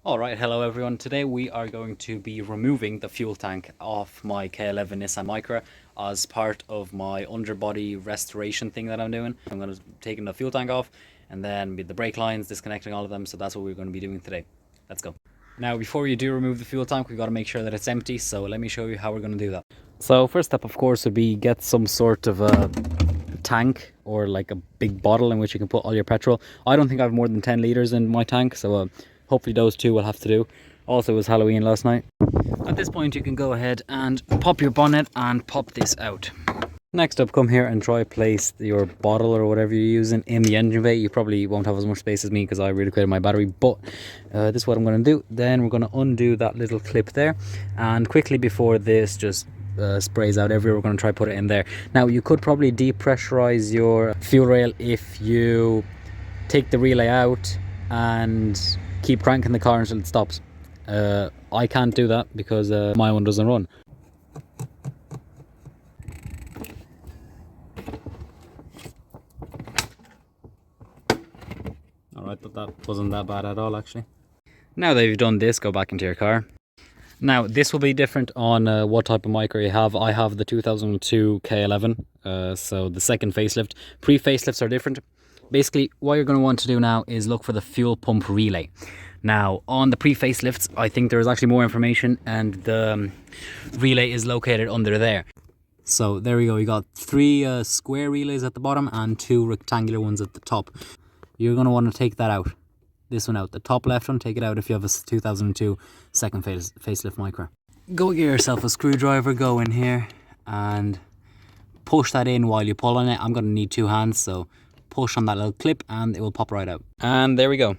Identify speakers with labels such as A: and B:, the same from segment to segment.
A: Alright, hello everyone. Today we are going to be removing the fuel tank off my K11 Nissan Micra as part of my underbody restoration thing that I'm doing. I'm going to be taking the fuel tank off and then the brake lines, disconnecting all of them, so that's what we're going to be doing today. Let's go. Now before you do remove the fuel tank, we've got to make sure that it's empty, so let me show you how we're going to do that. So first step of course would be get some sort of a tank or like a big bottle in which you can put all your petrol. I don't think I have more than 10 litres in my tank, so hopefully those two will have to do. Also, it was Halloween last night. At this point you can go ahead and pop your bonnet and pop this out. Next up, come here and try place your bottle or whatever you're using in the engine bay. You probably won't have as much space as me because I relocated my battery, but this is what I'm going to do. Then we're going to undo that little clip there, and quickly before this just sprays out everywhere, we're going to try put it in there. Now you could probably depressurize your fuel rail if you take the relay out and keep cranking the car until it stops. I can't do that because my one doesn't run. Alright, but that wasn't that bad at all actually. Now that you've done this, go back into your car. Now this will be different on what type of Micra you have. I have the 2002 K11, so the second facelift. Pre-facelifts are different. Basically what you're going to want to do now is look for the fuel pump relay. Now on the pre-facelifts I think there is actually more information, and the relay is located under there. So there we go, you got three square relays at the bottom and two rectangular ones at the top. You're going to want to take that out. This one out, the top left one, take it out if you have a 2002 second facelift Micra. Go get yourself a screwdriver, go in here and push that in while you pull on it. I'm going to need two hands, so push on that little clip and it will pop right out. And there we go.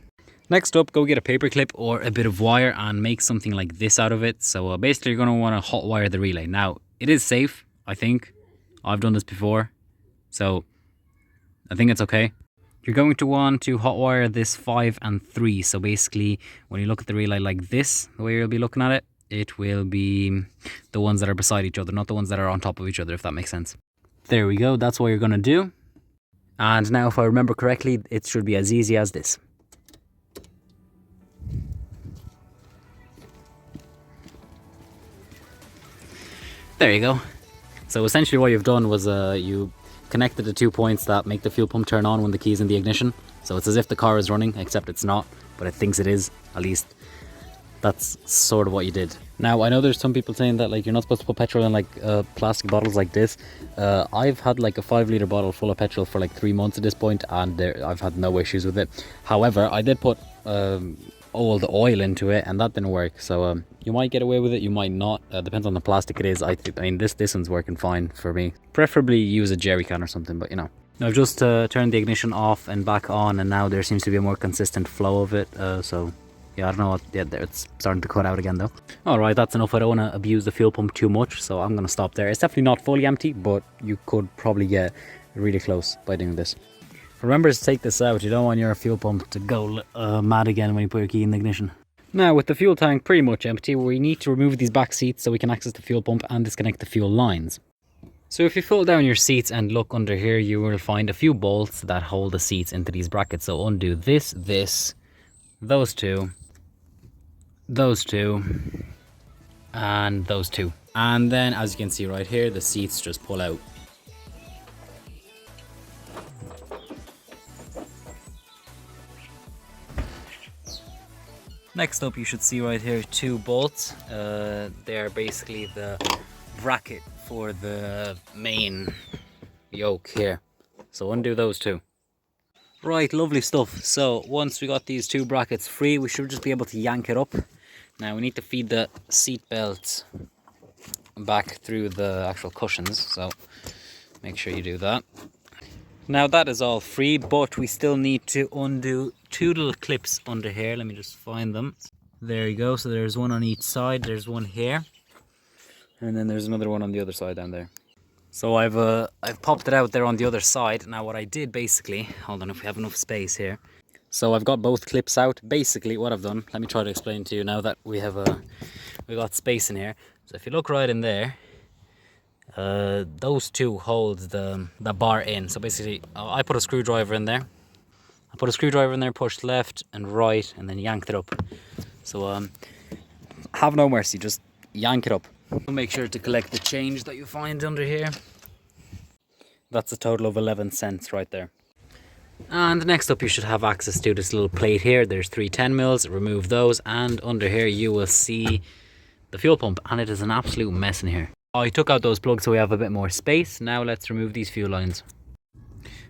A: Next up, go get a paper clip or a bit of wire and make something like this out of it. So basically you're going to want to hot wire the relay. Now it is safe, I think. I've done this before, so I think it's okay. You're going to want to hot wire this 5 and 3. So basically when you look at the relay like this, the way you'll be looking at it, it will be the ones that are beside each other, not the ones that are on top of each other, if that makes sense. There we go, that's what you're going to do. And now if I remember correctly, it should be as easy as this. There you go. So essentially what you've done was you connected the 2 points that make the fuel pump turn on when the key's in the ignition. So it's as if the car is running, except it's not, but it thinks it is. At least that's sort of what you did. Now I know there's some people saying that like you're not supposed to put petrol in like plastic bottles like this. I've had like a 5-litre bottle full of petrol for like 3 months at this point, and I've had no issues with it. However, I did put old oil into it and that didn't work, so you might get away with it, you might not. Depends on the plastic it is. I mean this one's working fine for me. Preferably use a jerry can or something, but you know. I've just turned the ignition off and back on, and now there seems to be a more consistent flow of it, so yeah, I don't know what, yeah, there, it's starting to cut out again though. Alright, that's enough. I don't want to abuse the fuel pump too much, so I'm going to stop there. It's definitely not fully empty, but you could probably get really close by doing this. Remember to take this out. You don't want your fuel pump to go mad again when you put your key in the ignition. Now with the fuel tank pretty much empty, we need to remove these back seats so we can access the fuel pump and disconnect the fuel lines. So if you fold down your seats and look under here, you will find a few bolts that hold the seats into these brackets. So undo this, those two, and those two. And then as you can see right here, the seats just pull out. Next up, you should see right here 2 bolts. They're basically the bracket for the main yoke here. So undo those 2. Right, lovely stuff. So once we got these 2 brackets free, we should just be able to yank it up. Now we need to feed the seat belts back through the actual cushions, so make sure you do that. Now that is all free, but we still need to undo 2 little clips under here. Let me just find them. There you go. So there's one on each side. There's one here, and then there's another one on the other side down there. So I've popped it out there on the other side. Now what I did basically, hold on if we have enough space here. So I've got both clips out. Basically what I've done, let me try to explain to you now that we got space in here. So if you look right in there, those 2 hold the bar in. So basically I put a screwdriver in there. I put a screwdriver in there, pushed left and right, and then yanked it up. So have no mercy, just yank it up. Make sure to collect the change that you find under here. That's a total of 11 cents right there. And next up, you should have access to this little plate here. There's 3 10mm, remove those, and under here you will see the fuel pump, and it is an absolute mess in here. I took out those plugs so we have a bit more space. Now let's remove these fuel lines.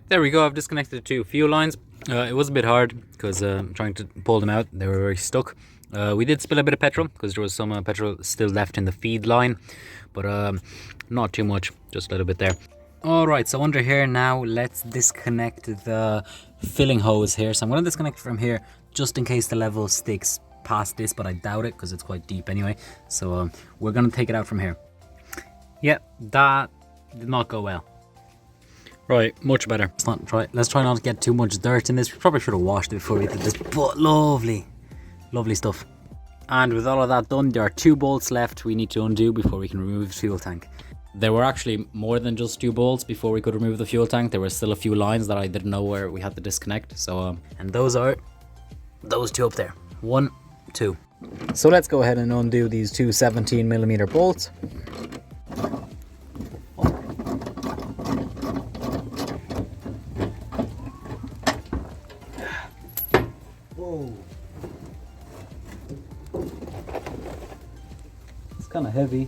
A: There we go, I've disconnected the 2 fuel lines. It was a bit hard because trying to pull them out, they were very stuck. We did spill a bit of petrol because there was some petrol still left in the feed line, but not too much, just a little bit there. Alright, so under here now, let's disconnect the filling hose here. So I'm going to disconnect it from here just in case the level sticks past this, but I doubt it because it's quite deep anyway. So we're going to take it out from here. Yeah, that did not go well. Right, much better. Let's try not to get too much dirt in this. We probably should have washed it before we did this, but lovely stuff. And with all of that done, there are 2 bolts left we need to undo before we can remove the fuel tank. There were actually more than just 2 bolts before we could remove the fuel tank. There were still a few lines that I didn't know where we had to disconnect. So, and those are those 2 up there. 1, 2. So let's go ahead and undo these 2 17mm bolts. Whoa. It's kind of heavy.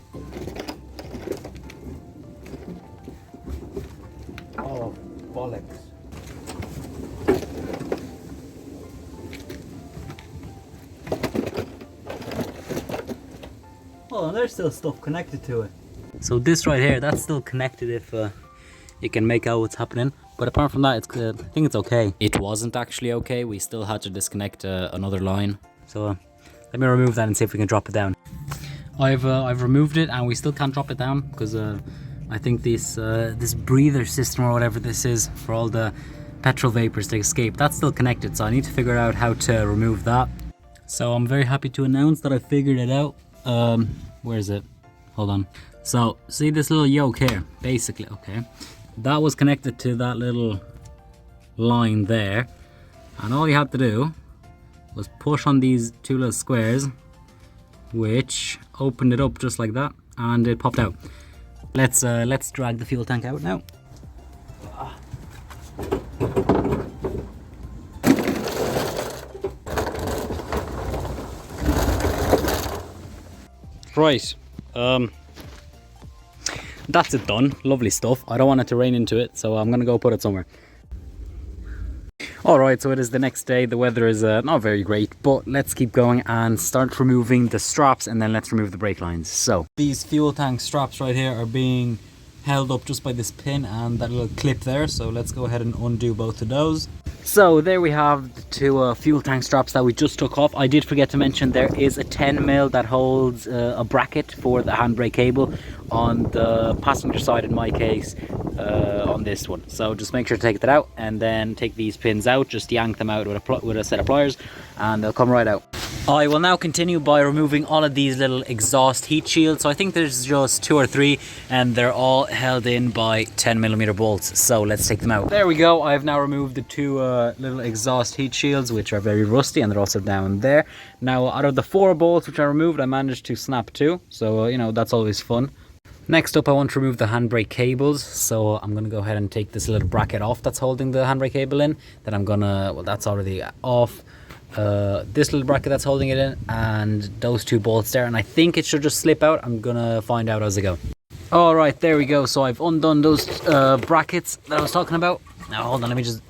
A: Oh, bollocks. Oh, and there's still stuff connected to it. So this right here, that's still connected if you can make out what's happening. But apart from that, it's I think it's okay. It wasn't actually okay. We still had to disconnect another line. So let me remove that and see if we can drop it down. I've removed it and we still can't drop it down because I think this breather system or whatever this is for all the petrol vapors to escape, that's still connected. So I need to figure out how to remove that. So I'm very happy to announce that I figured it out. Where is it? Hold on. So see this little yoke here, basically, okay, that was connected to that little line there, and all you had to do was push on these 2 little squares, which opened it up just like that, and it popped out. Let's drag the fuel tank out now. Right, that's it done. Lovely stuff. I don't want it to rain into it, so I'm gonna go put it somewhere. Alright, so it is the next day. The weather is not very great, but let's keep going and start removing the straps, and then let's remove the brake lines. So these fuel tank straps right here are being held up just by this pin and that little clip there, so let's go ahead and undo both of those. So there we have the 2 fuel tank straps that we just took off. I did forget to mention there is a 10mm that holds a bracket for the handbrake cable on the passenger side in my case, on this one. So just make sure to take that out and then take these pins out, just yank them out with a set of pliers and they'll come right out. I will now continue by removing all of these little exhaust heat shields. So I think there's just 2 or 3 and they're all held in by 10mm bolts. So let's take them out. There we go. I've now removed the 2 little exhaust heat shields, which are very rusty, and they're also down there. Now out of the 4 bolts which I removed, I managed to snap 2. So you know, that's always fun. Next up, I want to remove the handbrake cables. So I'm going to go ahead and take this little bracket off that's holding the handbrake cable in. Then I'm gonna, well, that's already off. This little bracket that's holding it in, and those 2 bolts there, and I think it should just slip out. I'm gonna find out as I go. All right, there we go. So I've undone those brackets that I was talking about. Now hold on, let me just,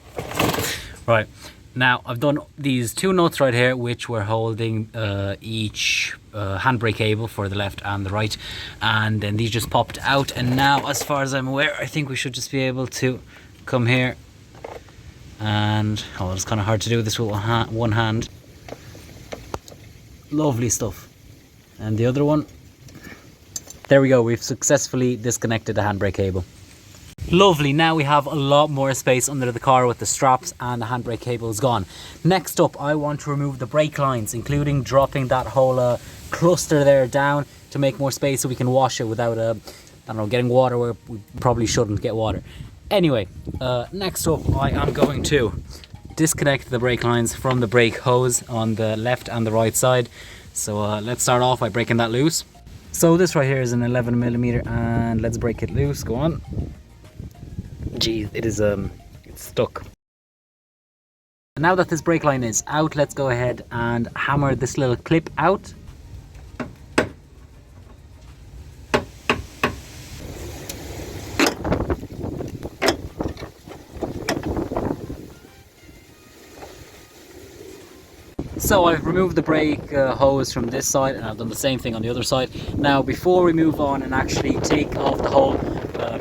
A: right, now I've done these 2 nuts right here which were holding each handbrake cable for the left and the right, and then these just popped out, and now as far as I'm aware, I think we should just be able to come here and, oh, it's kind of hard to do this with one hand. Lovely stuff. And the other one, there we go, we've successfully disconnected the handbrake cable. Lovely, now we have a lot more space under the car with the straps, and the handbrake cable is gone. Next up, I want to remove the brake lines, including dropping that whole cluster there down to make more space so we can wash it without I don't know, getting water where we probably shouldn't get water. Anyway, next up I am going to disconnect the brake lines from the brake hose on the left and the right side. So let's start off by breaking that loose. So this right here is an 11mm, and let's break it loose. Go on. Geez, it is it's stuck. Now that this brake line is out, let's go ahead and hammer this little clip out. So I've removed the brake hose from this side, and I've done the same thing on the other side. Now before we move on and actually take off the whole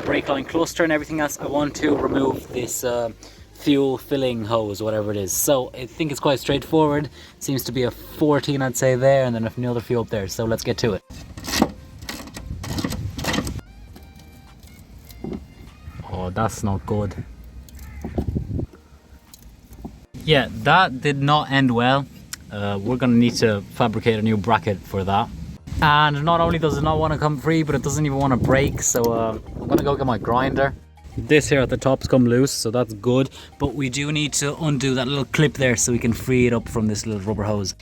A: brake line cluster and everything else, I want to remove this fuel filling hose, whatever it is. So I think it's quite straightforward. Seems to be a 14, I'd say, there, and then another few up there. So let's get to it. Oh, that's not good. Yeah, that did not end well. We're going to need to fabricate a new bracket for that. And not only does it not want to come free, but it doesn't even want to break. So I'm going to go get my grinder. This here at the top's come loose, so that's good. But we do need to undo that little clip there so we can free it up from this little rubber hose.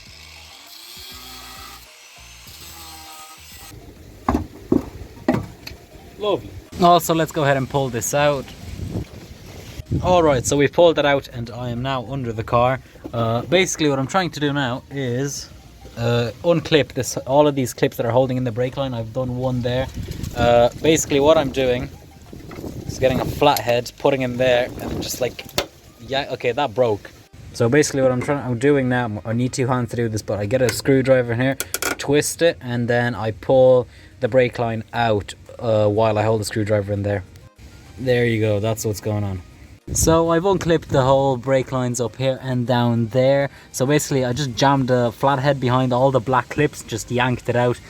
A: Lovely. Also, let's go ahead and pull this out. Alright, so we've pulled it out and I am now under the car. Basically what I'm trying to do now is unclip this, all of these clips that are holding in the brake line. I've done one there. Basically what I'm doing is getting a flathead, putting in there, and just like, yeah, okay, that broke. So basically what I'm doing now, I need two hands to do this, but I get a screwdriver in here, twist it, and then I pull the brake line out while I hold the screwdriver in there. There you go, that's what's going on. So I've unclipped the whole brake lines up here and down there. So basically I just jammed a flathead behind all the black clips, just yanked it out,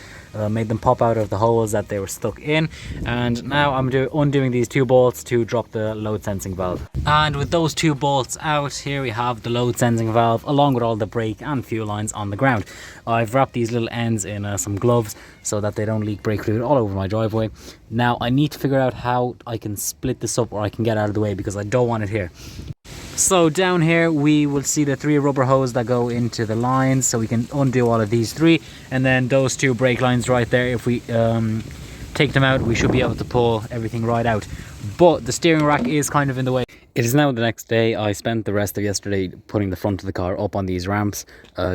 A: made them pop out of the holes that they were stuck in. And now I'm undoing these two bolts to drop the load sensing valve. And with those two bolts out, here we have the load sensing valve along with all the brake and fuel lines on the ground. I've wrapped these little ends in some gloves so that they don't leak brake fluid all over my driveway. Now I need to figure out how I can split this up or I can get out of the way, because I don't want it here. So down here we will see the three rubber hoses that go into the lines, so we can undo all of these three, and then those two brake lines right there. If we take them out, we should be able to pull everything right out. But the steering rack is kind of in the way. It is now the next day. I spent the rest of yesterday putting the front of the car up on these ramps,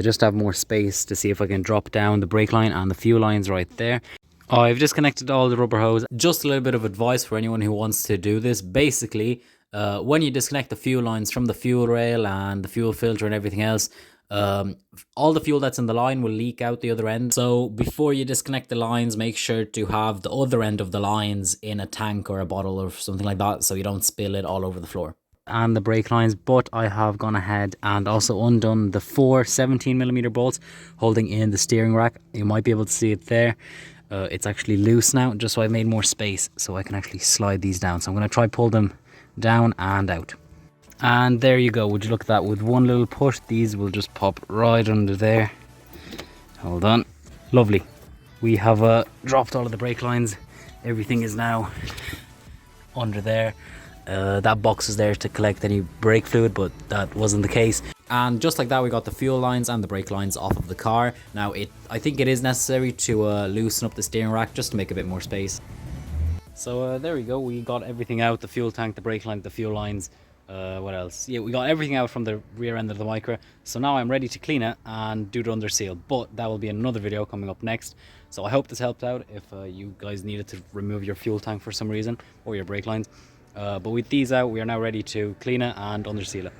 A: just to have more space to see if I can drop down the brake line and the fuel lines right there. I've disconnected all the rubber hose. Just a little bit of advice for anyone who wants to do this. Basically, when you disconnect the fuel lines from the fuel rail and the fuel filter and everything else, all the fuel that's in the line will leak out the other end. So before you disconnect the lines, make sure to have the other end of the lines in a tank or a bottle or something like that, so you don't spill it all over the floor. And the brake lines, but I have gone ahead and also undone the four 17mm bolts holding in the steering rack. You might be able to see it there. It's actually loose now, just so I made more space so I can actually slide these down. So I'm going to try pull them down and out. And there you go. Would you look at that? With one little push, these will just pop right under there. Hold on. Lovely. We have dropped all of the brake lines. Everything is now under there. That box is there to collect any brake fluid, but that wasn't the case. And just like that, we got the fuel lines and the brake lines off of the car. Now I think it is necessary to loosen up the steering rack just to make a bit more space. So there we go, we got everything out, the fuel tank, the brake line, the fuel lines, what else? Yeah, we got everything out from the rear end of the Micra. So now I'm ready to clean it and do the under seal, but that will be another video coming up next. So I hope this helped out if you guys needed to remove your fuel tank for some reason, or your brake lines. But with these out, we are now ready to clean it and under seal it.